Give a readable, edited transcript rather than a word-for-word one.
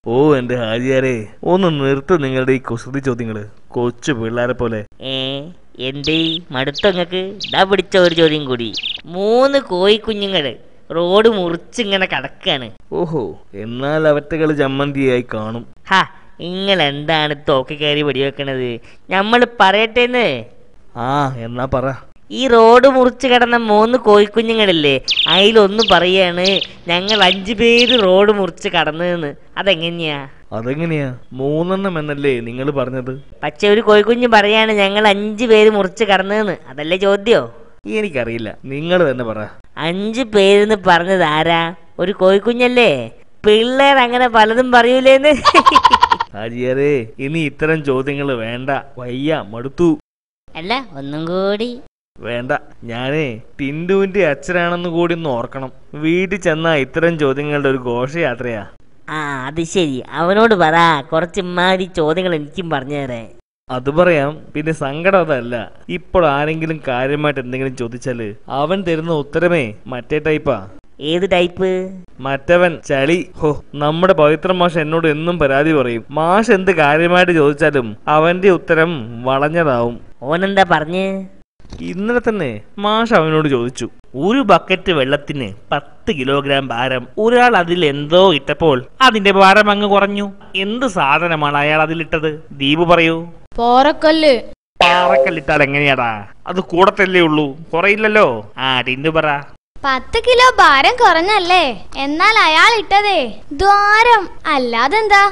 ഓ എന്റെ ഹാജിയാരെ, ഒന്ന് നിർത്ത് നിങ്ങളുടെ ഈ കുസൃതി ചോദ്യങ്ങള്. കൊച്ചു പിള്ളേരെ പോലെ. എന്തേ മടുത്തങ്ങക്ക്? ഇതാ പിടിച്ച ഒരു ചോദ്യം കൂടി. 3 കോഴിക്കുഞ്ഞുങ്ങള് റോഡ് മുറിച്ചിങ്ങനെ കടക്കാണ്. ഓഹോ, എന്നാൽ അവറ്റകള് ചമ്മന്തിയായി കാണും. ഹാ, നിങ്ങളെന്താണ് തോക്കി കയറി വെടിവെക്കണത്? ഞമ്മള് പറയട്ടേന്ന്. എന്നാ പറ. ഈ റോഡ് മുറിച്ച് കിടന്ന 3 കോഴിക്കുഞ്ഞുങ്ങളില്ലേ, അതിലൊന്ന് പറയാണ് ഞങ്ങൾ 5 പേര് റോഡ് മുറിച്ച് കടന്നതെന്ന്. അതെങ്ങനെയാ 3 എന്നല്ലേ നിങ്ങൾ പറഞ്ഞത്? പക്ഷെ ഒരു കോഴിക്കുഞ്ഞ് പറയാണ് ഞങ്ങൾ 5 പേര് മുറിച്ച് കടന്നതെന്ന്. അതല്ലേ ചോദ്യോ? എനിക്കറിയില്ല, നിങ്ങൾ തന്നെ പറ. 5 പേരെന്ന് പറഞ്ഞത് ആരാ? ഒരു കോഴിക്കുഞ്ഞല്ലേ. പിള്ളേർ അങ്ങനെ പലതും പറയൂലേന്ന്. ഹാജിയാരെ, ഇനി ഇത്തരം ചോദ്യങ്ങൾ വേണ്ട. വയ്യ, മടുത്തു. അല്ല, ഒന്നും കൂടി വേണ്ട. ഞാനേ ടിൻഡുവിന്റെ അച്ഛനാണെന്ന് കൂടി ഒന്ന് ഓർക്കണം. വീട്ടിൽ ചെന്നാ ഇത്തരം ചോദ്യങ്ങളുടെ ഒരു ഘോഷയാത്രയാ. അത് ശരി. അവനോട് പറ കുറച്ച് ഇമ്മാതിരി ചോദ്യങ്ങൾ എനിക്കും പറഞ്ഞു തരേ. അത് പറയാം. പിന്നെ സങ്കടം അതല്ല, ഇപ്പോൾ ആരെങ്കിലും കാര്യമായിട്ട് എന്തെങ്കിലും ചോദിച്ചാല് അവൻ തരുന്ന ഉത്തരമേ മറ്റേ ടൈപ്പാ. ഏത് ടൈപ്പ്? മറ്റവൻ ചളി. നമ്മുടെ പവിത്ര മാഷ് എന്നോട് എന്നും പരാതി പറയും. മാഷ് എന്ത് കാര്യമായിട്ട് ചോദിച്ചാലും അവന്റെ ഉത്തരം വളഞ്ഞതാവും. ഓനെന്താ പറഞ്ഞ്? ഇന്നലെ തന്നെ മാഷ് അവനോട് ചോദിച്ചു, ഒരു ബക്കറ്റ് വെള്ളത്തിന് 10 കിലോഗ്രാം ഭാരം. ഒരാൾ അതിൽ എന്തോ ഇട്ടപ്പോൾ അതിന്റെ ഭാരം അങ്ങ് കുറഞ്ഞു. എന്ത് സാധനമാണ് അയാൾ അതിലിട്ടത്? ദീപു പറയൂ. പാറക്കല്ല്. പാറക്കല്ലിട്ടാൽ എങ്ങനെയാടാ? അത് കൂടത്തല്ലേ ഉള്ളൂ, കുറയില്ലല്ലോ. ടിൻഡു പറ. 10 കിലോ ഭാരം കുറഞ്ഞല്ലേ? എന്നാൽ അയാൾ ഇട്ടതേ ദ്വാരം, അല്ലാതെന്താ?